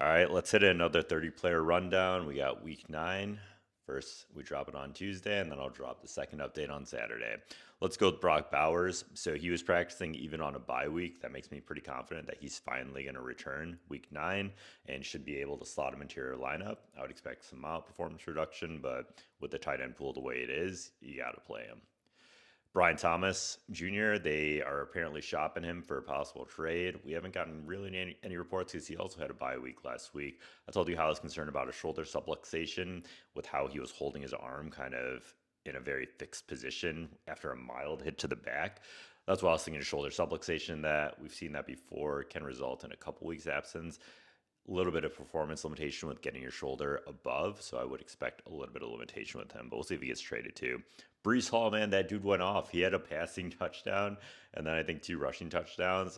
All right, let's hit another 30-player rundown. We got week 9. First, we drop it on Tuesday, and then I'll drop the second update on Saturday. Let's go with Brock Bowers. So he was practicing even on a bye week. That makes me pretty confident that he's finally going to return week 9 and should be able to slot him into your lineup. I would expect some mild performance reduction, but with the tight end pool the way it is, you got to play him. Brian Thomas Jr., they are apparently shopping him for a possible trade. We haven't gotten really any reports because he also had a bye week last week. I told you how I was concerned about a shoulder subluxation with how he was holding his arm kind of in a very fixed position after a mild hit to the back. That's why I was thinking shoulder subluxation that we've seen that before can result in a couple weeks absence. A little bit of performance limitation with getting your shoulder above, so I would expect a little bit of limitation with him, but we'll see if he gets traded too. Breece Hall, man, that dude went off. He had a passing touchdown and then I think 2 rushing touchdowns.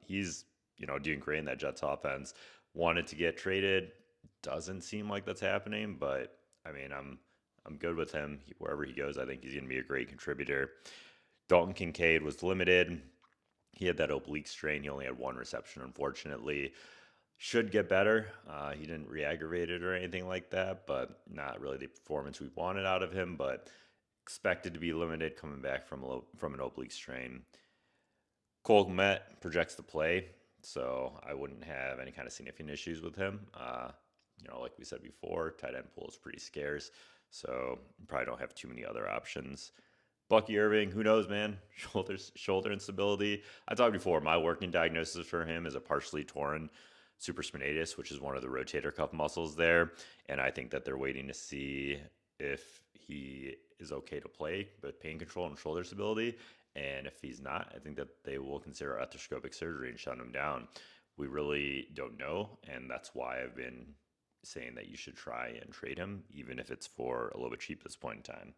He's doing great in that Jets offense. Wanted to get traded. Doesn't seem like that's happening, but I mean, I'm good with him wherever he goes. I think he's going to be a great contributor. Dalton Kincaid was limited. He had that oblique strain. He only had 1 reception, unfortunately. Should get better. He didn't re-aggravate it or anything like that, but not really the performance we wanted out of him. But expected to be limited coming back from an oblique strain. Kmet projects to play, so I wouldn't have any kind of significant issues with him. Like we said before, tight end pool is pretty scarce, so probably don't have too many other options. Bucky Irving, who knows, man? Shoulder instability. I talked before. My working diagnosis for him is a partially torn supraspinatus, which is one of the rotator cuff muscles there, and I think that they're waiting to see if he is okay to play with pain control and shoulder stability. And if he's not, I think that they will consider arthroscopic surgery and shut him down. We really don't know, and that's why I've been saying that you should try and trade him, even if it's for a little bit cheap at this point in time.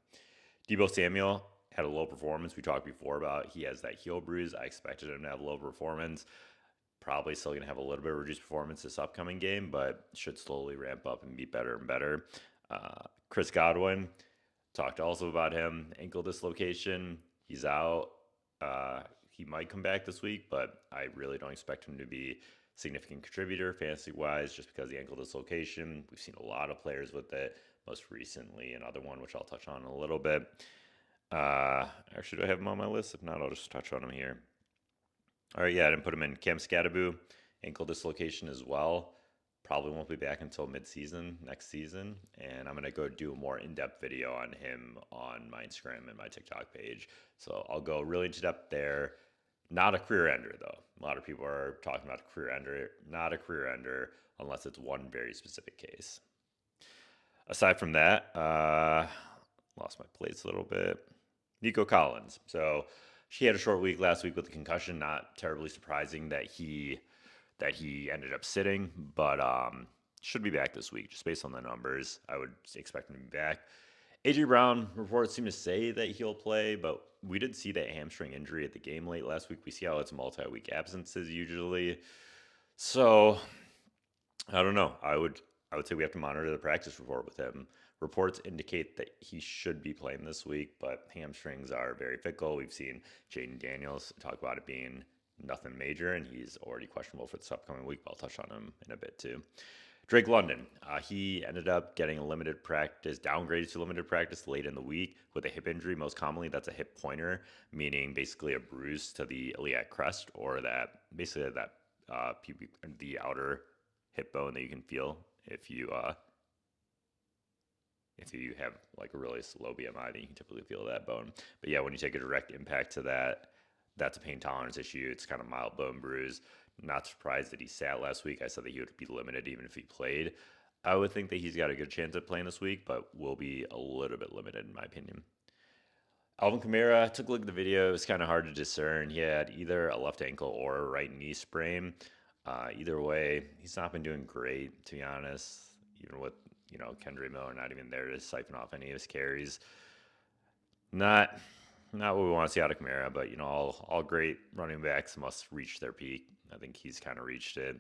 Deebo Samuel had a low performance. We talked before about he has that heel bruise. I expected him to have low performance. Probably still going to have a little bit of reduced performance this upcoming game, but should slowly ramp up and be better and better. Chris Godwin, talked also about him. Ankle dislocation. He's out. He might come back this week, but I really don't expect him to be a significant contributor fantasy-wise just because of the ankle dislocation. We've seen a lot of players with it. Most recently, another one, which I'll touch on in a little bit. Actually, do I have him on my list? If not, I'll just touch on him here. All right, yeah, I didn't put him in. Skattebo, ankle dislocation as well. Probably won't be back until mid-season next season, and I'm going to go do a more in-depth video on him on my Instagram and my TikTok page. So I'll go really into depth there. Not a career ender, though. A lot of people are talking about a career ender. Not a career ender unless it's one very specific case. Aside from that, lost my place a little bit. Nico Collins. So she had a short week last week with a concussion. Not terribly surprising that he ended up sitting, but should be back this week just based on the numbers. I would expect him to be back. A.J. Brown reports seem to say that he'll play, but we did see that hamstring injury at the game late last week. We see how it's multi-week absences usually. So I don't know. I would say we have to monitor the practice report with him. Reports indicate that he should be playing this week, but hamstrings are very fickle. We've seen Jayden Daniels talk about it being nothing major, and he's already questionable for this upcoming week, but I'll touch on him in a bit too. Drake London, he ended up getting a limited practice, downgraded to limited practice late in the week with a hip injury. Most commonly, that's a hip pointer, meaning basically a bruise to the iliac crest, or that basically that the outer hip bone that you can feel if you have like a really low BMI, then you can typically feel that bone. But yeah, when you take a direct impact to that, that's a pain tolerance issue. It's kind of mild bone bruise. Not surprised that he sat last week. I said that he would be limited even if he played. I would think that he's got a good chance at playing this week, but will be a little bit limited in my opinion. Alvin Kamara, took a look at the video. It was kind of hard to discern. He had either a left ankle or a right knee sprain. Either way, he's not been doing great, to be honest. Even with, Kendra Miller not even there to siphon off any of his carries. Not what we want to see out of Kamara, but, all great running backs must reach their peak. I think he's kind of reached it.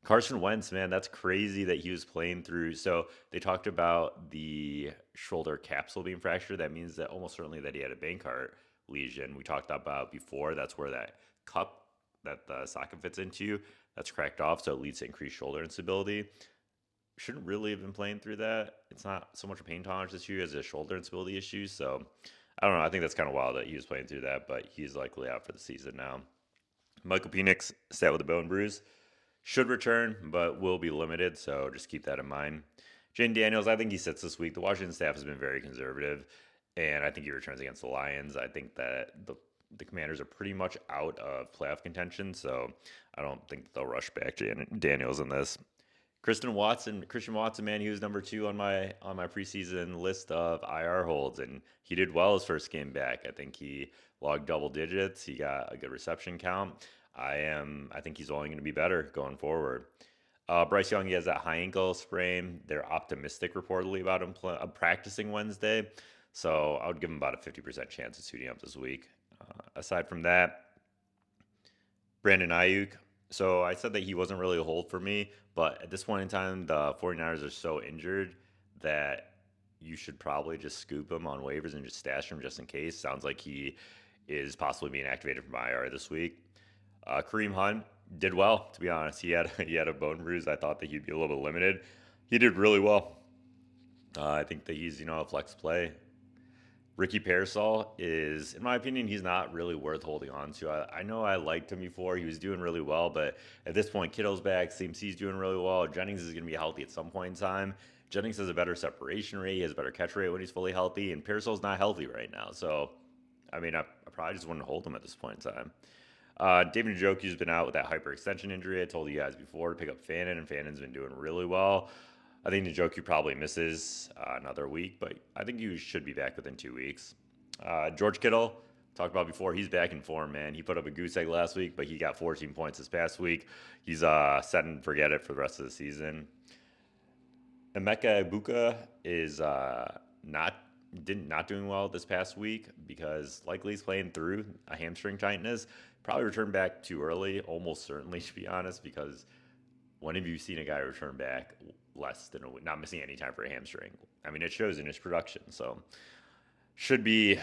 Carson Wentz, man, that's crazy that he was playing through. So they talked about the shoulder capsule being fractured. That means that almost certainly that he had a Bankart lesion. We talked about before. That's where that cup that the socket fits into. that's cracked off, so it leads to increased shoulder instability. Shouldn't really have been playing through that. It's not so much a pain tolerance issue as a shoulder instability issue. So I don't know. I think that's kind of wild that he was playing through that, but he's likely out for the season now. Michael Penix sat with a bone bruise. Should return, but will be limited, so just keep that in mind. Jayden Daniels, I think he sits this week. The Washington staff has been very conservative, and I think he returns against the Lions. I think that the Commanders are pretty much out of playoff contention, so I don't think they'll rush back Daniels in this. Christian Watson, man, he was number 2 on my preseason list of IR holds, and he did well his first game back. I think he logged double digits. He got a good reception count. I think he's only going to be better going forward. Bryce Young, he has that high ankle sprain. They're optimistic reportedly about him practicing Wednesday, so I would give him about a 50% chance of suiting up this week. Aside from that, Brandon Aiyuk. So I said that he wasn't really a hold for me, but at this point in time, the 49ers are so injured that you should probably just scoop him on waivers and just stash him just in case. Sounds like he is possibly being activated from IR this week. Kareem Hunt did well, to be honest. He had a bone bruise. I thought that he'd be a little bit limited. He did really well. I think that he's a flex play. Ricky Pearsall is, in my opinion, he's not really worth holding on to. I know I liked him before. He was doing really well, but at this point, Kittle's back. CMC's doing really well. Jennings is going to be healthy at some point in time. Jennings has a better separation rate. He has a better catch rate when he's fully healthy, and Pearsall's not healthy right now. So, I probably just wouldn't hold him at this point in time. David Njoku's been out with that hyperextension injury. I told you guys before to pick up Fannin, and Fannin's been doing really well. I think Njoku probably misses another week, but I think he should be back within 2 weeks. George Kittle, talked about before, he's back in form, man. He put up a goose egg last week, but he got 14 points this past week. He's set and forget it for the rest of the season. Emeka Egbuka is not doing well this past week because likely he's playing through a hamstring tightness. Probably returned back too early, almost certainly, to be honest, because when have you seen a guy return back less than a week, not missing any time for a hamstring? It shows in his production, so should be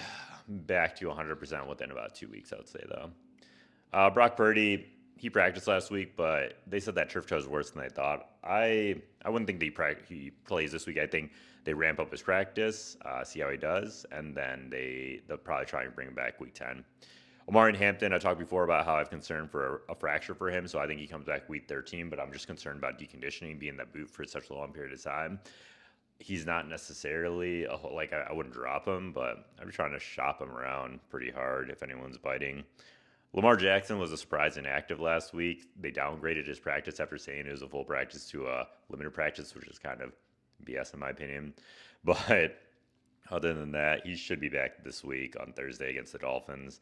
back to 100% within about 2 weeks, I would say, though. Brock Purdy, he practiced last week, but they said that turf toe is worse than they thought. I wouldn't think that he plays this week. I think they ramp up his practice, see how he does, and then they'll probably try and bring him back week 10. Omarion Hampton, I talked before about how I have concern for a fracture for him, so I think he comes back week 13, but I'm just concerned about deconditioning, being that boot for such a long period of time. He's not necessarily, I wouldn't drop him, but I'm trying to shop him around pretty hard if anyone's biting. Lamar Jackson was a surprise inactive last week. They downgraded his practice after saying it was a full practice to a limited practice, which is kind of BS in my opinion. But other than that, he should be back this week on Thursday against the Dolphins.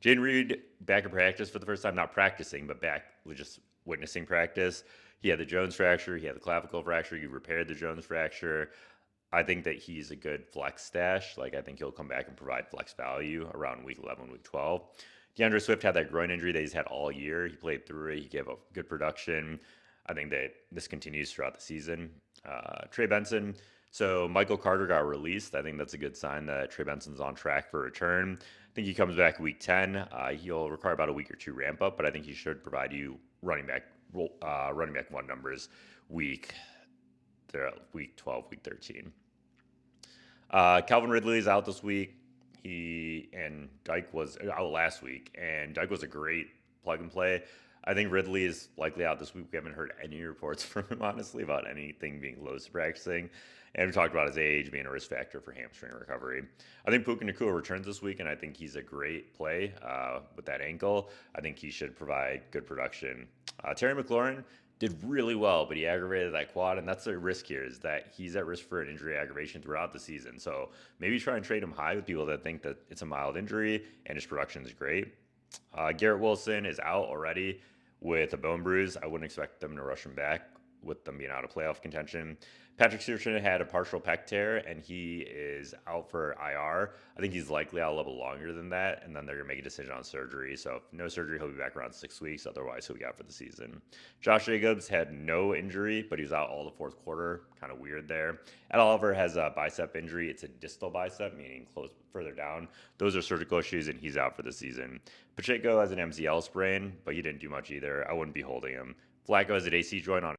Jayden Reed back in practice for the first time, not practicing, but back just witnessing practice. He had the Jones fracture. He had the clavicle fracture. He repaired the Jones fracture. I think that he's a good flex stash. I think he'll come back and provide flex value around week 11, week 12. DeAndre Swift had that groin injury that he's had all year. He played through it. He gave up good production. I think that this continues throughout the season. Trey Benson. So Michael Carter got released. I think that's a good sign that Trey Benson's on track for a return. I think he comes back week 10. He'll require about a week or two ramp up, but I think he should provide you running back one numbers week 12, week 13. Calvin Ridley is out this week. Dyke was out last week, and Dyke was a great plug and play. I think Ridley is likely out this week. We haven't heard any reports from him, honestly, about anything being close to practicing. And we talked about his age being a risk factor for hamstring recovery. I think Puka Nacua returns this week, and I think he's a great play with that ankle. I think he should provide good production. Terry McLaurin did really well, but he aggravated that quad, and that's the risk here, is that he's at risk for an injury aggravation throughout the season. So maybe try and trade him high with people that think that it's a mild injury and his production is great. Garrett Wilson is out already with a bone bruise. I wouldn't expect them to rush him back. with them being out of playoff contention. Patrick Surtain had a partial pec tear, and he is out for IR. I think he's likely out a little longer than that, and then they're going to make a decision on surgery. So if no surgery, he'll be back around 6 weeks. Otherwise, he'll be out for the season. Josh Jacobs had no injury, but he was out all the fourth quarter. Kind of weird there. Ed Oliver has a bicep injury. It's a distal bicep, meaning close further down. Those are surgical issues, and he's out for the season. Pacheco has an MCL sprain, but he didn't do much either. I wouldn't be holding him. Flacco has an AC joint on